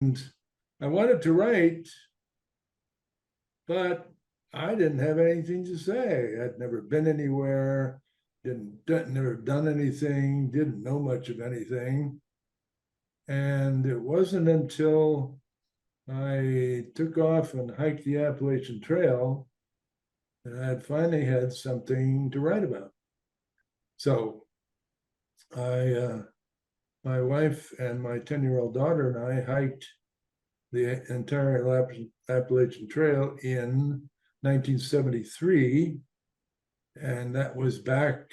And I wanted to write, but I didn't have anything to say. I'd never been anywhere, never done anything, didn't know much of anything. And it wasn't until I took off and hiked the Appalachian Trail that I finally had something to write about. So I, my wife and my 10-year-old daughter and I hiked the entire Appalachian Trail in 1973. And that was back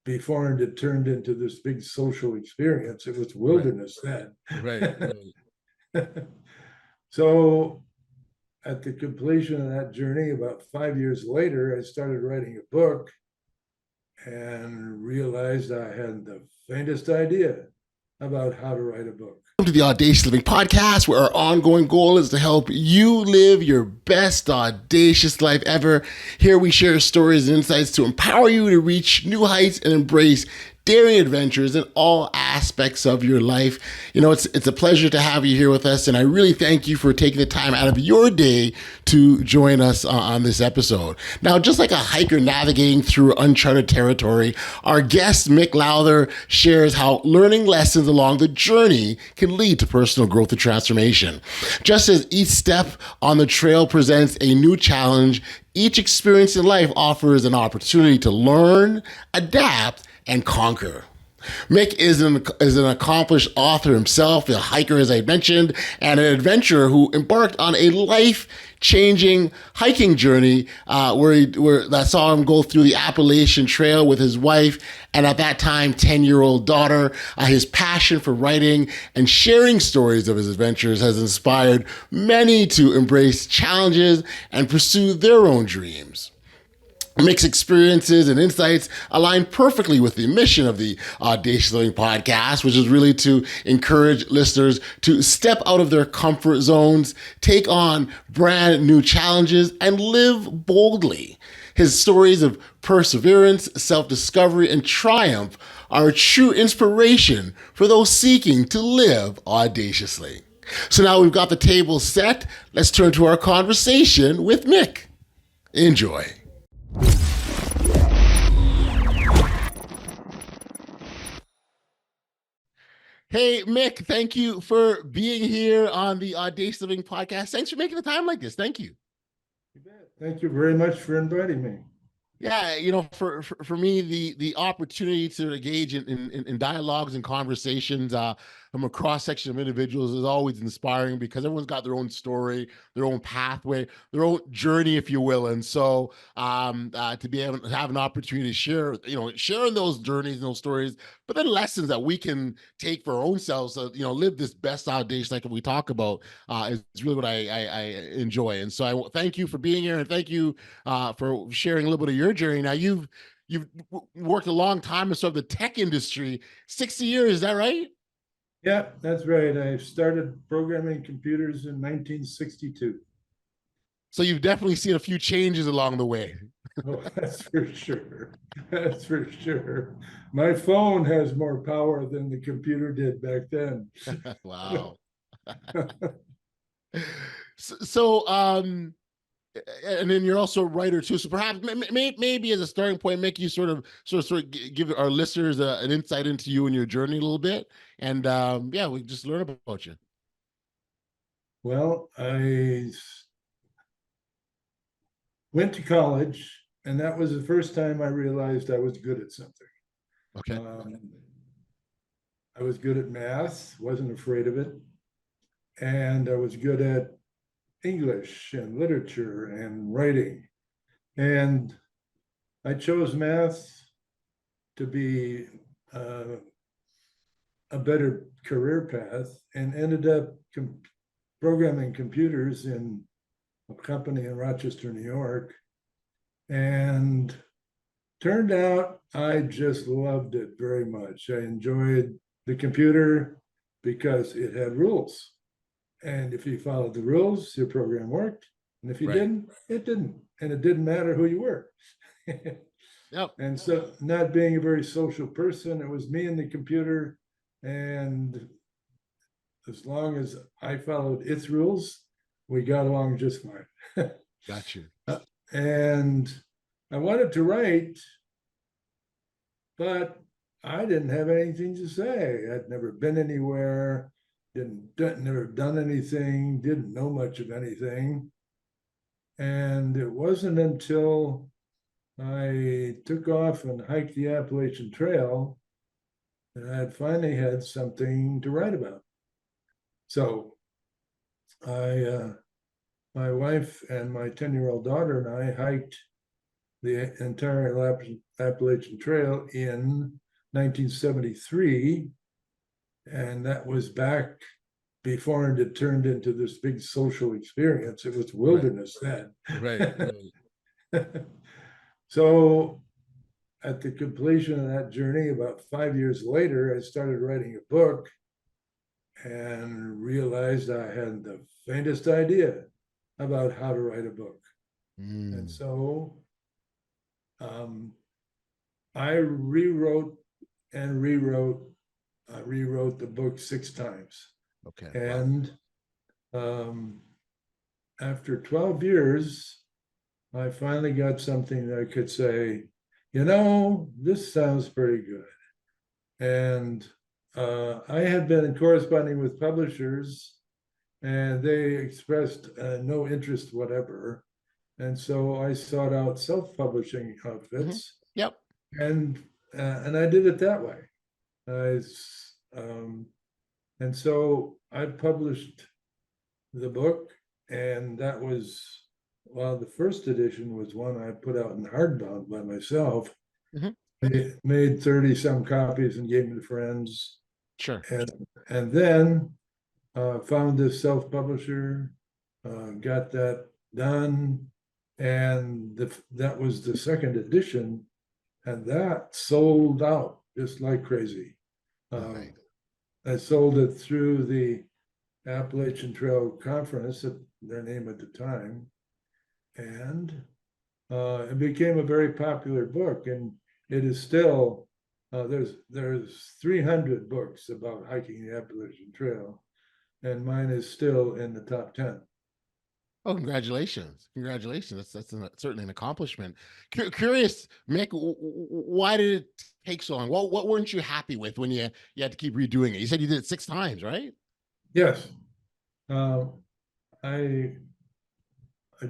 before it turned into this big social experience. It was Right, wilderness then. right, right. So at the completion of that journey, about 5 years later, I started writing a book and realized I hadn't the faintest idea about how to write a book. Welcome to the Audacious Living Podcast, where our ongoing goal is to help you live your best audacious life ever. Here we share stories and insights to empower you to reach new heights and embrace daring adventures in all aspects of your life. You know, it's a pleasure to have you here with us, and I really thank you for taking the time out of your day to join us on this episode. Now, just like a hiker navigating through uncharted territory, our guest Mick Lowther shares how learning lessons along the journey can lead to personal growth and transformation. Just as each step on the trail presents a new challenge, each experience in life offers an opportunity to learn, adapt, and conquer. Mick is an accomplished author himself, a hiker, as I mentioned, and an adventurer who embarked on a life-changing hiking journey where that saw him go through the Appalachian Trail with his wife and at that time 10-year-old daughter. His passion for writing and sharing stories of his adventures has inspired many to embrace challenges and pursue their own dreams. Mick's experiences and insights align perfectly with the mission of the Audacious Living Podcast, which is really to encourage listeners to step out of their comfort zones, take on brand new challenges, and live boldly. His stories of perseverance, self-discovery, and triumph are a true inspiration for those seeking to live audaciously. So now we've got the table set. Let's turn to our conversation with Mick. Enjoy. Hey, Mick, thank you for being here on the Audacious Living Podcast. Thanks for making the time like this. Thank you. You bet. Thank you very much for inviting me. Yeah, you know, for me, the opportunity to engage in dialogues and conversations from a cross section of individuals is always inspiring because everyone's got their own story, their own pathway, their own journey, if you will. And so to be able to have an opportunity to share, you know, sharing those journeys and those stories, but then lessons that we can take for our own selves, you know, live this best audacious life that we talk about is really what I enjoy. And so I thank you for being here, and thank you for sharing a little bit of your journey. Now you've worked a long time in sort of the tech industry, 60 years, is that right? Yeah, that's right. I started programming computers in 1962. So you've definitely seen a few changes along the way. Oh, that's for sure. That's for sure. My phone has more power than the computer did back then. Wow. So, and then you're also a writer too. So perhaps maybe as a starting point, make you sort of give our listeners an insight into you and your journey a little bit, and yeah, we just learn about you. Well, I went to college, and that was the first time I realized I was good at something. Okay. Um, I was good at math, wasn't afraid of it, and I was good at English and literature and writing. And I chose math to be a better career path and ended up programming computers in a company in Rochester, New York. And turned out I just loved it very much. I enjoyed the computer because it had rules. And if you followed the rules, your program worked. And if you Right. didn't, it didn't. And it didn't matter who you were. Yep. And so, not being a very social person, it was me and the computer. And as long as I followed its rules, we got along just fine. Got you. And I wanted to write, but I didn't have anything to say. I'd never been anywhere, never done anything, didn't know much of anything. And it wasn't until I took off and hiked the Appalachian Trail that I finally had something to write about. So my wife and my 10-year-old daughter and I hiked the entire Appalachian Trail in 1973. And that was back before it had turned into this big social experience. It was wilderness then. Right. So at the completion of that journey, about 5 years later, I started writing a book and realized I hadn't the faintest idea about how to write a book. And so I rewrote the book 6 times. Okay. And after 12 years, I finally got something that I could say, this sounds pretty good. And I had been corresponding with publishers, and they expressed no interest whatever. And so I sought out self-publishing outfits. Yep. And I did it that way. And so I published the book, and that was, the first edition was one I put out in hardbound by myself. Made 30 some copies and gave them to friends. Sure. And then found this self-publisher, got that done, and that was the second edition, and that sold out just like crazy. I sold it through the Appalachian Trail Conference, their name at the time, and it became a very popular book. And it is still there's 300 books about hiking the Appalachian Trail, and mine is still in the top 10. Oh, congratulations! Congratulations! That's certainly an accomplishment. Curious, Mick, why did it take so long? What weren't you happy with when you had to keep redoing it? You said you did it 6 times, right? Yes, I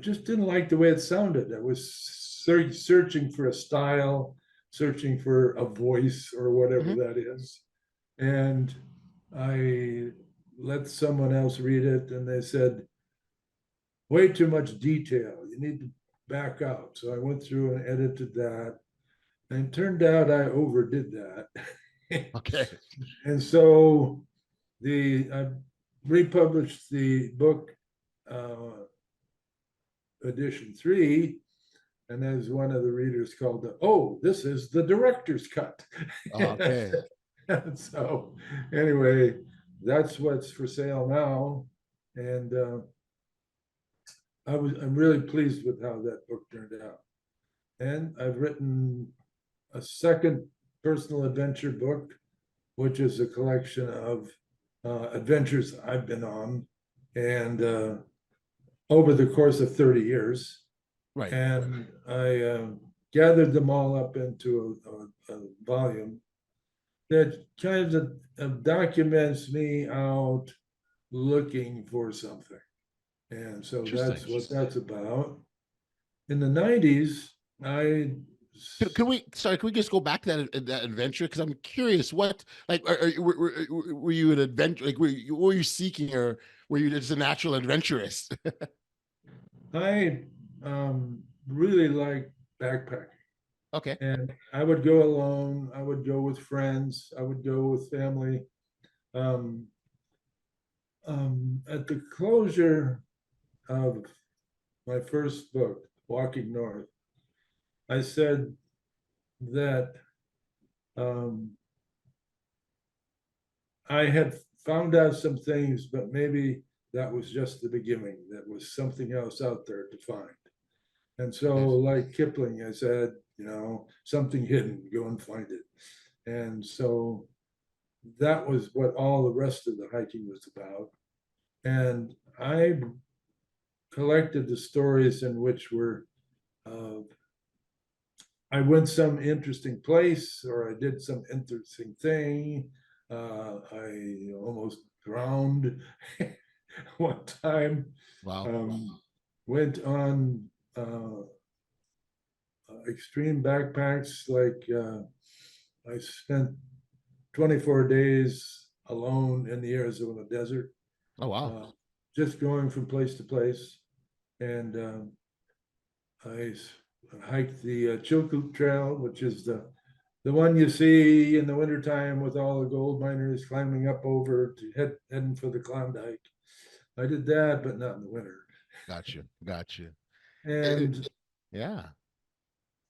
just didn't like the way it sounded. I was searching for a style, searching for a voice or whatever that is, and I let someone else read it, and they said, way too much detail. You need to back out. So I went through and edited that, and it turned out I overdid that. Okay. And so I republished the book, edition 3, and as one of the readers called it, this is the director's cut. Okay. So anyway, that's what's for sale now. And I'm really pleased with how that book turned out. And I've written a second personal adventure book, which is a collection of adventures I've been on, and over the course of 30 years. Right. And I gathered them all up into a volume that kind of documents me out looking for something. And so that's what that's about. In the 90s, Can we just go back to that adventure? Because I'm curious, what, like, were you an adventure? Like, what were you seeking, or were you just a natural adventurous? I really like backpacking. Okay. And I would go alone. I would go with friends. I would go with family. At the closure of my first book, Walking North, I said that I had found out some things, but maybe that was just the beginning. That was something else out there to find. And so, like Kipling, I said, something hidden, go and find it. And so that was what all the rest of the hiking was about. And I collected the stories in which were uh, I went some interesting place or I did some interesting thing. I almost drowned one time. Wow. Went on extreme backpacks. Like I spent 24 days alone in the Arizona desert, Oh, wow. just going from place to place. And I hiked the Chilkoot Trail, which is the one you see in the wintertime with all the gold miners climbing up over to heading for the Klondike. I did that, but not in the winter. Got you. Got you. And Yeah.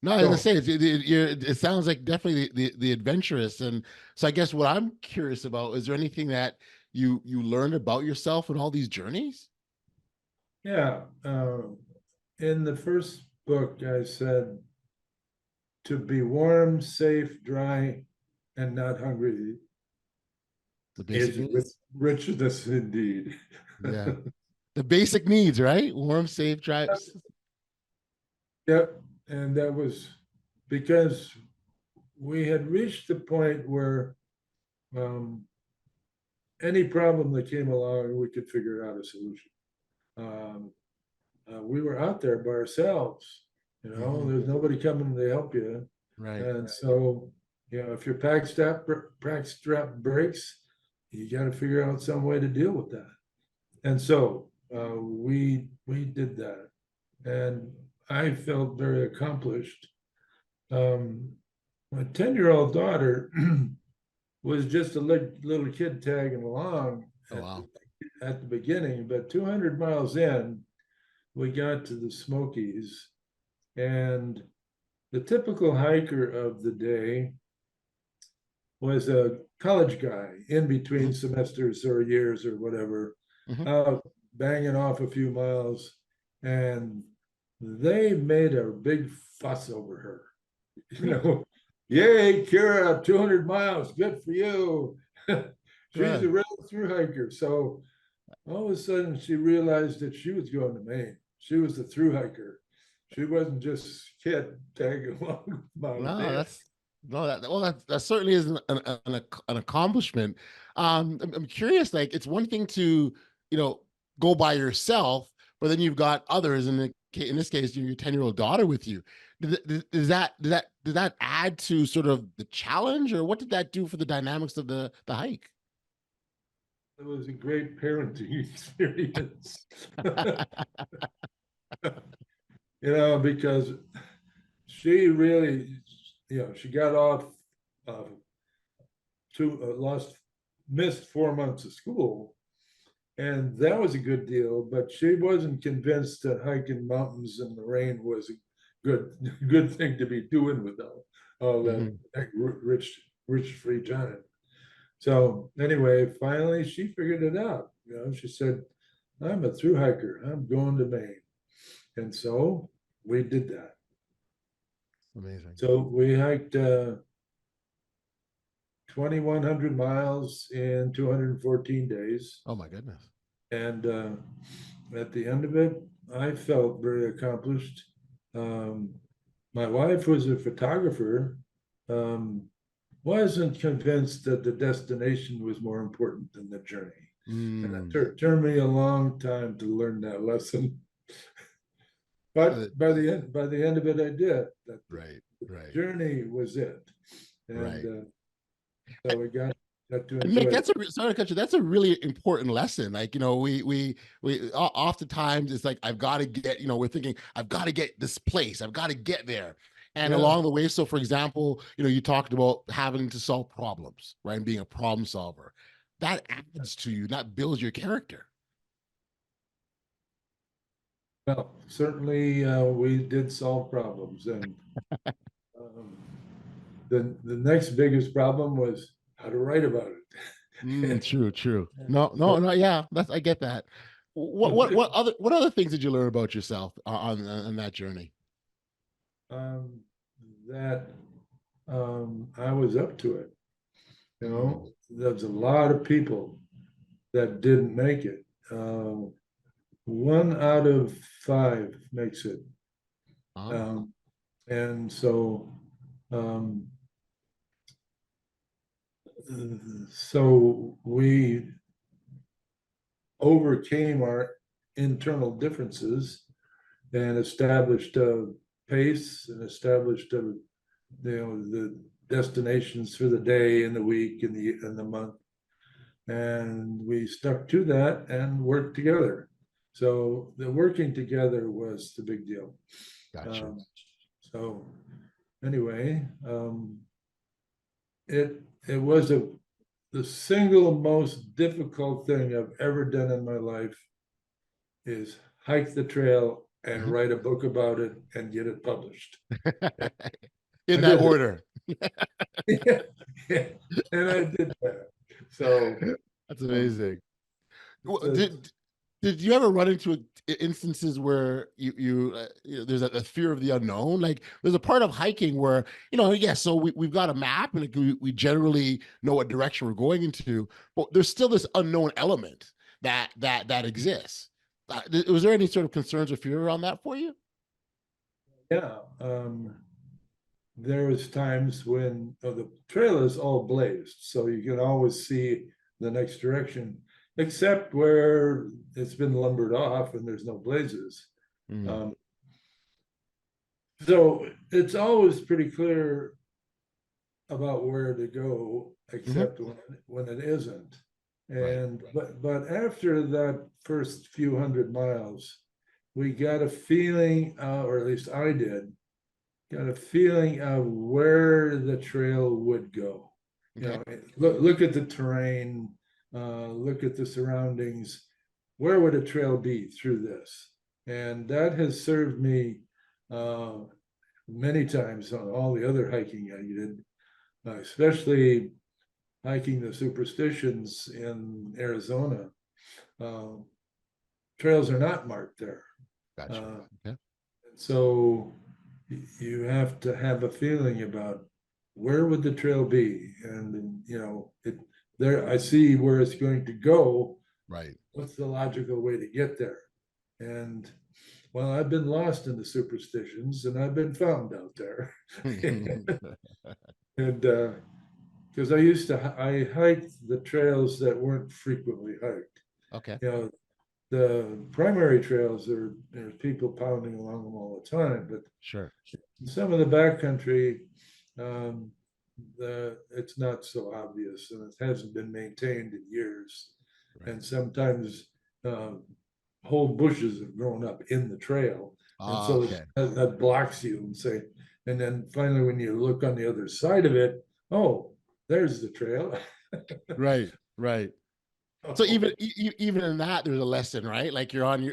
No, I was gonna so, say it sounds like definitely the adventurous. And so I guess what I'm curious about, is there anything that you learned about yourself in all these journeys? yeah, in the first book, I said to be warm, safe, dry, and not hungry The basic is needs. richness indeed. Yeah. The basic needs, right? Warm, safe, dry. Yep, and that was because we had reached the point where um, any problem that came along, we could figure out a solution. Um, we were out there by ourselves, Mhm. there's nobody coming to help you. Right. And so, if your pack strap breaks, you got to figure out some way to deal with that. And so we did that, and I felt very accomplished. My 10-year-old daughter was just a little kid tagging along Oh, wow. at the beginning, but 200 miles in, we got to the Smokies, and the typical hiker of the day was a college guy in between Mhm. semesters or years or whatever, Mhm. out banging off a few miles, and they made a big fuss over her. You Hmm. know, yay, Kira, 200 miles, good for you. She's a Right. real through hiker. So all of a sudden, she realized that she was going to Maine. She was the through hiker. She wasn't just kid tagging along No, mountaineer. that's no that well that certainly is an accomplishment. I'm curious, like it's one thing to, you know, go by yourself, but then you've got others, in this case, your 10-year-old daughter with you. Did that add to sort of the challenge, or what did that do for the dynamics of the hike? It was a great parenting experience. Because she really, she got off uh, missed 4 months of school, and that was a good deal. But she wasn't convinced that hiking mountains in the rain was a good thing to be doing with all that Mhm. rich free time. So anyway, finally she figured it out. She said, "I'm a through hiker. I'm going to Maine," and so we did that. Amazing. So we hiked 2,100 miles in 214 days. Oh my goodness. And at the end of it, I felt very accomplished. Um, my wife was a photographer, um, wasn't convinced that the destination was more important than the journey. And it Mm. turned me a long time to learn that lesson. But Uh, by the end of it, I did. That right, the right, journey was it, and right. so we got to And Mick, enjoy it. sorry to cut you. That's a really important lesson. Like, you know, oftentimes it's like, I've got to get, we're thinking, I've got to get this place, I've got to get there. And Yeah. along the way, so for example, you talked about having to solve problems, right? And being a problem solver. That adds to you, that builds your character. Well, certainly we did solve problems, and um, the next biggest problem was how to write about it. True, true. No, no, no. Yeah, I get that. What other things did you learn about yourself on that journey? um, that I was up to it. Mm. there's a lot of people that didn't make it. 1 out of 5 makes it. Oh, And so, um, so we overcame our internal differences and established a pace and established the destinations for the day and the week and the month, and we stuck to that and worked together. So the working together was the big deal. gotcha. Um, so anyway, it was the single most difficult thing I've ever done in my life is hike the trail and Mhm. write a book about it and get it published. In I that did that. order. Yeah, and I did that. So That's um, amazing. Well, it's did you ever run into instances where there's a fear of the unknown? Like there's a part of hiking where, yes, so we've got a map and we generally know what direction we're going into, but there's still this unknown element that exists. Was there any sort of concerns or fear around that for you? yeah. There was times when the trail is all blazed, so you can always see the next direction, except where it's been lumbered off and there's no blazes. Mm. Um, so it's always pretty clear about where to go, Hmm. except when it isn't. Right. And but after that first few hundred miles, we got a feeling, or at least I did, got a feeling of where the trail would go. Okay. Look at the terrain, look at the surroundings. Where would a trail be through this? And that has served me uh, many times on all the other hiking I did, especially hiking the superstitions in Arizona. Uh, Trails are not marked there. Gotcha. Uh, Okay. so you have to have a feeling about where would the trail be, and it there. I see where it's going to go. Right. What's the logical way to get there? And well, I've been lost in the superstitions, and I've been found out there. And because I hiked the trails that weren't frequently hiked. Okay. You know, the primary trails there's people pounding along them all the time, but Sure. in some of the backcountry, um, it's not so obvious, and it hasn't been maintained in years. Right. And sometimes whole bushes have grown up in the trail, and so Okay. that blocks you. And then finally, when you look on the other side of it, oh, there's the trail. Right. Right. So Oh, even in that, there's a lesson, right? Like you're on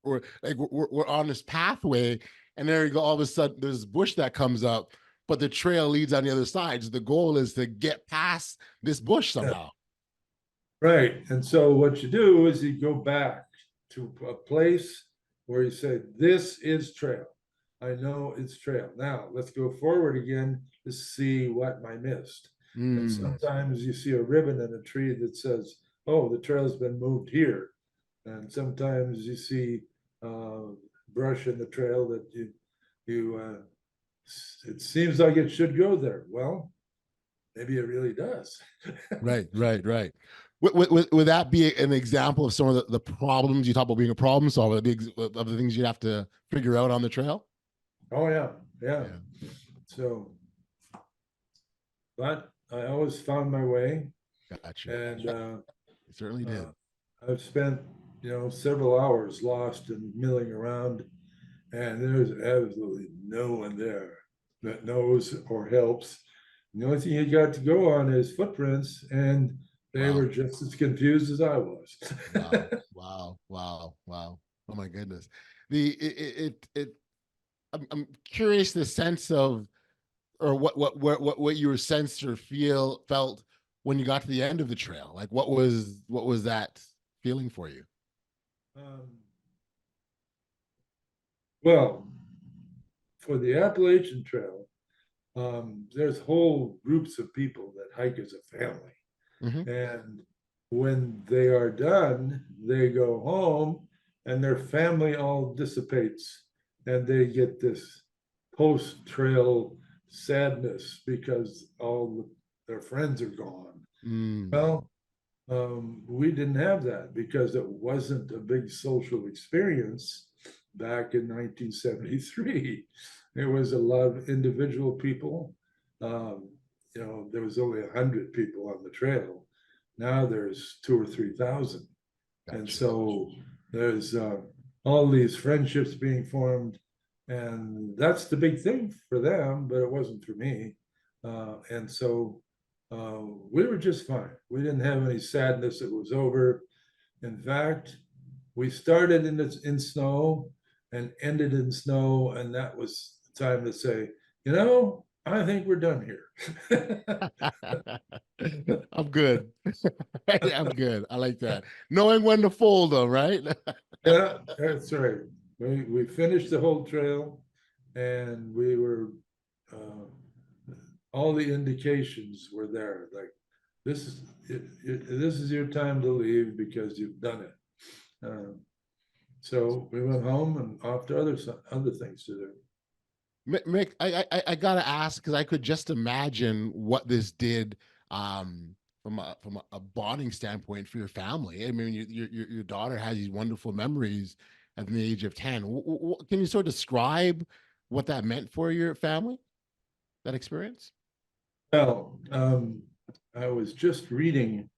we're on this pathway, and there you go. All of a sudden, there's a bush that comes up, but the trail leads on the other side. So the goal is to get past this bush yeah. somehow. Right. And so what you do is you go back to a place where you say, this is trail. I know it's trail. Now let's go forward again to see what I missed. And Mm, sometimes you see a ribbon in a tree that says, oh, the trail's been moved here. And sometimes you see brush in the trail that it seems like it should go there. Well, maybe it really does. right, right, right. Would that be an example of some of the problems you talk about being a problem solver, of the things you'd have to figure out on the trail? Oh, yeah. Yeah. Yeah, So, but I always found my way, gotcha. and You certainly uh, did. I've spent several hours lost and milling around, and there's absolutely no one there that knows or helps. And the only thing you got to go on is footprints, and they were Wow. just as confused as I was. Wow. Wow. Wow. Wow. Oh my goodness. The I'm curious the sense of, or what you were sensed or felt when you got to the end of the trail. Like what was that feeling for you? um, well, for the Appalachian Trail, there's whole groups of people that hike as a family. Hmm. And when they are done, they go home and their family all dissipates and they get this post-trail sadness because all their friends are gone. Mm. Well, we didn't have that because it wasn't a big social experience back in 1973. It was a lot of individual people. Um, there was only 100 people on the trail. Now there's 2 or 3 thousand. And Gotcha. so there's all these friendships being formed. And that's the big thing for them, but it wasn't for me. And so we were just fine. We didn't have any sadness. It was over. In fact, we started in snow and ended in snow, and that was the time to say, I think we're done here. I'm good. I'm good. I like that. Knowing when to fold them, right? Yeah, that's right. We finished the whole trail, and we were all the indications were there. Like this is your time to leave because you've done it. So we went home and off to other things to do. Mick, I gotta ask because I could just imagine what this did from a bonding standpoint for your family. I mean, your daughter has these wonderful memories at the age of 10. Can you sort of describe what that meant for your family, that experience? Well, I was just reading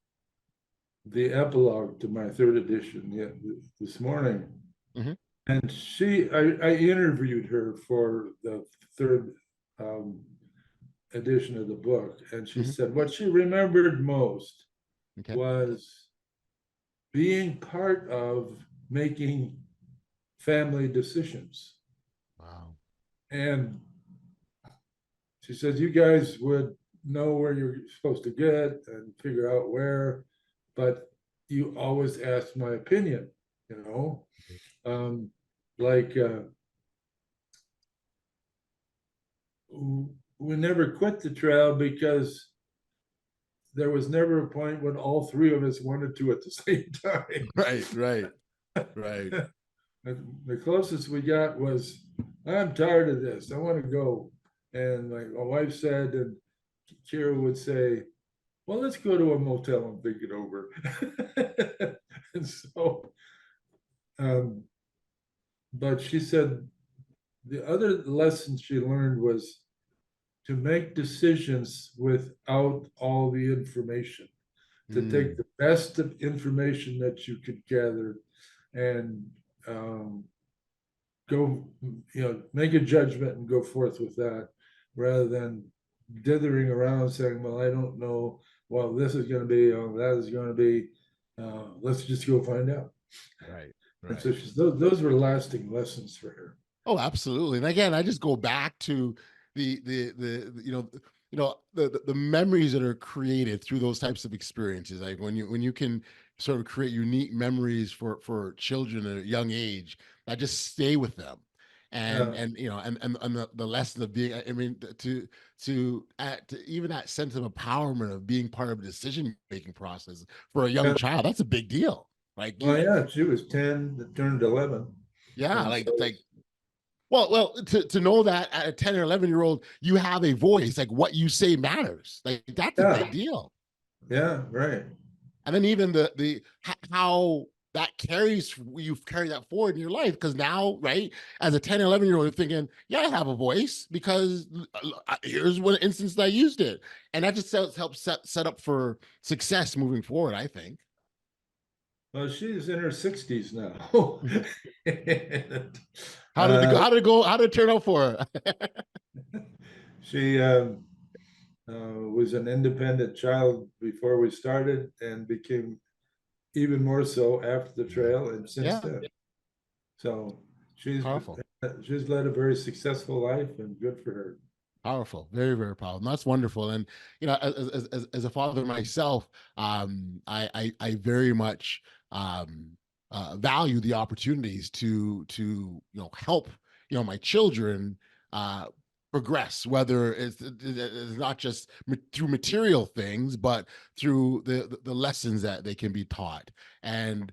the epilogue to my third edition this morning, Hmm. and I interviewed her for the third um, edition of the book, and she Hmm. said what she remembered most Okay. was being part of making family decisions. Wow. And she said, you guys would know where you're supposed to get and figure out where, but you always ask my opinion, you know? Um, like, we never quit the trail because there was never a point when all three of us wanted to at the same time. Right, right, right. The closest we got was, I'm tired of this. I want to go. And like my wife said, and Kira would say, well, let's go to a motel and think it over. And so, um, but she said the other lesson she learned was to make decisions without all the information, to take Mm, the best of information that you could gather and um, go, make a judgment and go forth with that rather than dithering around saying, well, I don't know, well, this is going to be, oh, that is going to be, let's just go find out. right, And right. so those were lasting lessons for her. Oh, absolutely. And again, I just go back to the memories that are created through those types of experiences. Like when you can sort of create unique memories for children at a young age that just stay with them. Uh, And the lesson of being, I mean, to even that sense of empowerment of being part of a decision making process for a young yeah, child, that's a big deal. Like well, yeah, she was 10, that turned 11. yeah, And so, well, to know that at a 10 or 11-year-old, you have a voice, like what you say matters. Like that's a yeah, big deal. yeah, right. And then even how that carries, you've carried that forward in your life. Because now, right, as a 10, 11-year-old, you're thinking, yeah, I have a voice because here's one instance that I used it. And that just helps set up for success moving forward, I think. Well, she's in her 60s now. Mhm. And, How did it go? uh, How did it go? How did it turn out for her? she was an independent child before we started and became even more so after the Yeah. trail and since Yeah. then. So she's Powerful. she's led a very successful life and good for her. Powerful, very, very powerful. And that's wonderful. And as a father myself, I very much value the opportunities to help my children uh, progress, whether it's not just through material things, but through the lessons that they can be taught, and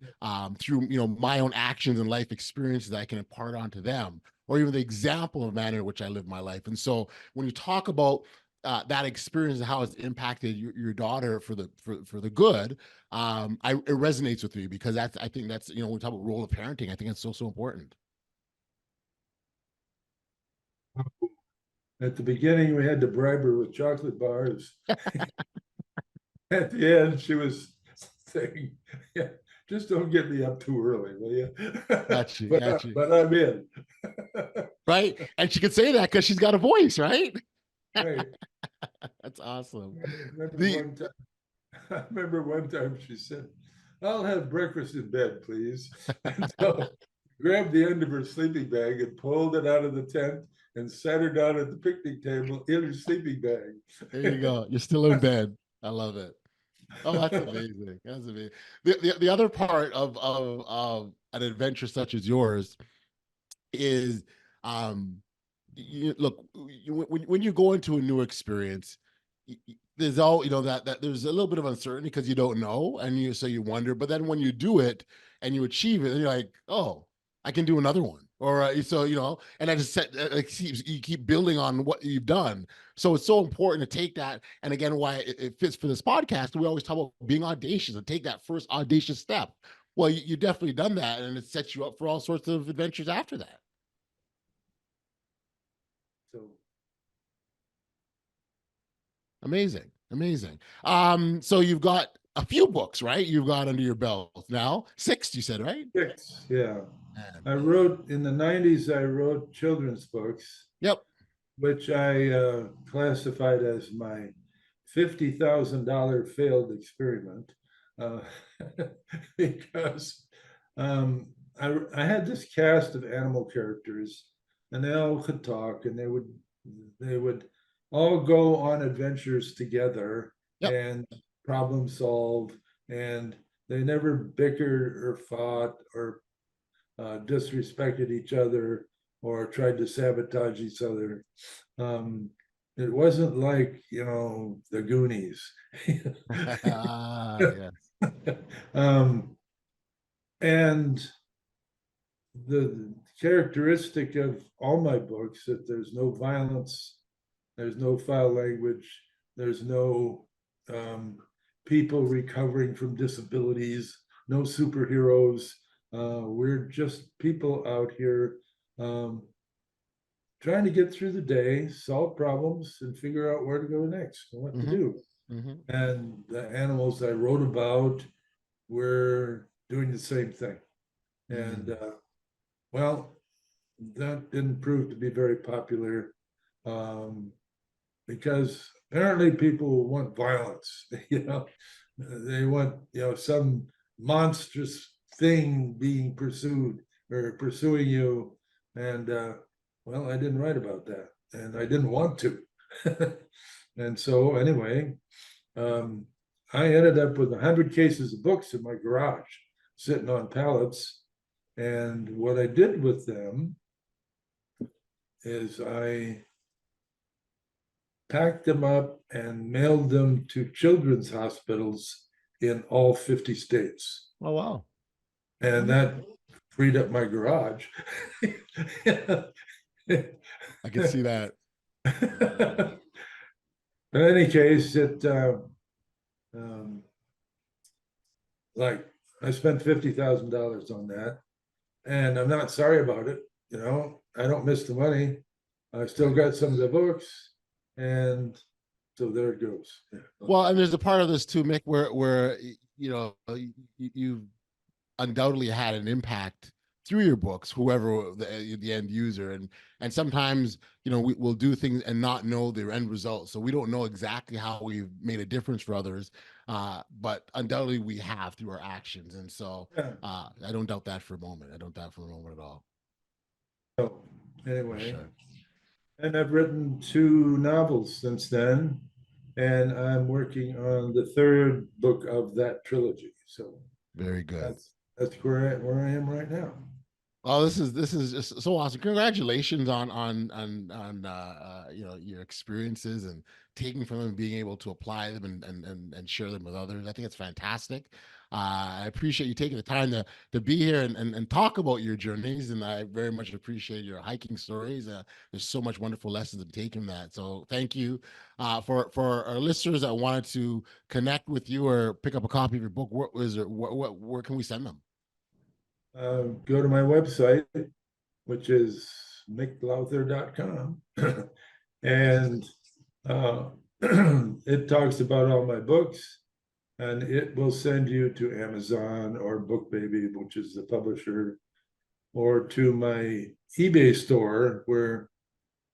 through my own actions and life experiences that I can impart onto them, or even the example of manner in which I live my life. And so when you talk about that experience and how it's impacted your daughter for the good, it resonates with me, because I think that's, when we talk about role of parenting, I think it's so important. At the beginning, we had to bribe her with chocolate bars. At the end, she was saying, "Yeah, just don't get me up too early, will you?" Got you, but got you. but I'm in. Right, and she could say that because she's got a voice, right? Right. That's awesome. I remember The one time. I remember one time she said, "I'll have breakfast in bed, please." And so grabbed the end of her sleeping bag and pulled it out of the tent and sat her down at the picnic table in her sleeping There you bag. go. You're still in bed. I love it. Oh, that's amazing. That's amazing. The other part of an adventure such as yours is, look, when you go into a new experience, there's all, that there's a little bit of uncertainty because you don't know, and you wonder. But then when you do it and you achieve it, and you're like, oh, I can do another one. Or so, and I just said, you keep building on what you've done. So it's so important to take that. And again, why it fits for this podcast, we always talk about being audacious and take that first audacious step. Well, you definitely done that, and it sets you up for all sorts of adventures after that. So Amazing, amazing. So you've got a few books, right? You've got under your belt now. 6, you said, right? six, yeah. Man. I wrote in the '90s. I wrote children's books, Yep. which I classified as my $50,000 failed experiment, uh, because I had this cast of animal characters, and they all could talk, and they would all go on adventures together Yep. and problem solve, and they never bickered or fought or disrespected each other or tried to sabotage each other. Um, it wasn't like, the Goonies. Yeah. um, and the characteristic of all my books that there's no violence, there's no foul language, there's no people recovering from disabilities, no superheroes. We're just people out here um, trying to get through the day, solve problems, and figure out where to go next and what to Mm-hmm. do. Mm-hmm. And the animals I wrote about were doing the same thing. And Mm. well, that didn't prove to be very popular, um, because apparently people want violence. They want some monstrous thing being pursued or pursuing you, and well, I didn't write about that, and I didn't want to. And so anyway, um, I ended up with 100 cases of books in my garage sitting on pallets. And what I did with them is I packed them up and mailed them to children's hospitals in all 50 states. Oh, wow. And that freed up my garage. I can see that. In any case, um, like I spent $50,000 on that, and I'm not sorry about it. I don't miss the money. I still Right. got some of the books, and so there it goes. Yeah. Well, and there's a part of this too, Mick, where you've undoubtedly had an impact through your books, whoever the end user, and sometimes we'll do things and not know the end result, so we don't know exactly how we've made a difference for others, but undoubtedly we have through our actions. And so Yeah. I don't doubt that for a moment. I don't doubt for a moment at all. So For anyway, sure. and I've written 2 novels since then, and I'm working on the third book of that trilogy. So Very good. that's where I am right now. Oh, this is just so awesome! Congratulations on your experiences and taking from them, and being able to apply them and share them with others. I think it's fantastic. I appreciate you taking the time to be here and talk about your journeys, and I very much appreciate your hiking stories. There's so much wonderful lessons to take from that. So thank you. For our listeners that wanted to connect with you or pick up a copy of your book, what was it? Where can we send them? Go to my website, which is micklowther.com. And it talks about all my books, and it will send you to Amazon or BookBaby, which is the publisher, or to my eBay store where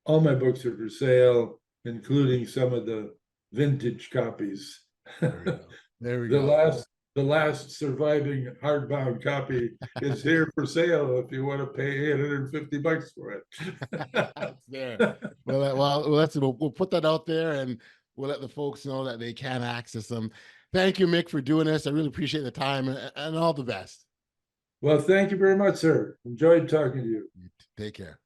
all my books are for sale, including some of the vintage copies. There we go. There we The go. last surviving hardbound copy is here for sale if you want to pay $850 for it. It's there. We'll put that out there, and we'll let the folks know that they can access them. Thank you, Mick, for doing this. I really appreciate the time, and all the best. Well, thank you very much, sir. Enjoyed talking to you. Take care.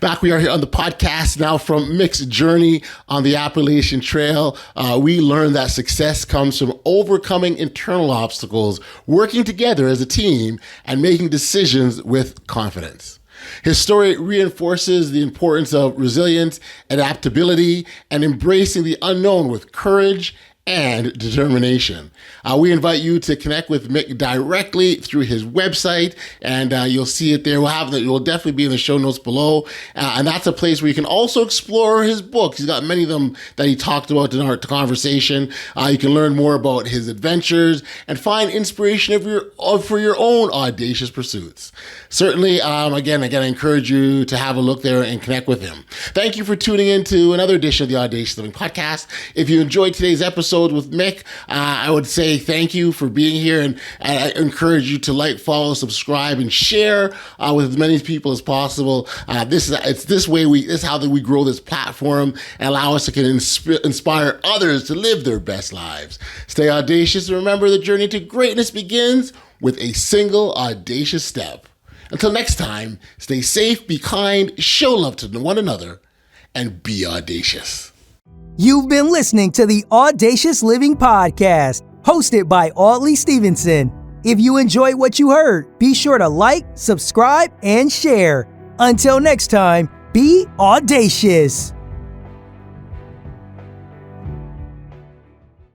Back we are here on the podcast now from Mick's journey on the Appalachian Trail. We learned that success comes from overcoming internal obstacles, working together as a team, and making decisions with confidence. His story reinforces the importance of resilience, adaptability, and embracing the unknown with courage and determination. We invite you to connect with Mick directly through his website, and you'll see it there. It will definitely be in the show notes below, and that's a place where you can also explore his books. He's got many of them that he talked about in our conversation. You can learn more about his adventures and find inspiration for your own audacious pursuits. Certainly, again, I encourage you to have a look there and connect with him. Thank you for tuning in to another edition of the Audacious Living Podcast. If you enjoyed today's episode with Mick, I would say thank you for being here, and I encourage you to like, follow, subscribe, and share with as many people as possible. This is how we grow this platform and allow us to inspire others to live their best lives. Stay audacious, and remember, the journey to greatness begins with a single audacious step. Until next time, stay safe, be kind, show love to one another, and be audacious. You've been listening to the Audacious Living Podcast, hosted by Audley Stevenson. If you enjoyed what you heard, be sure to like, subscribe, and share. Until next time, be audacious.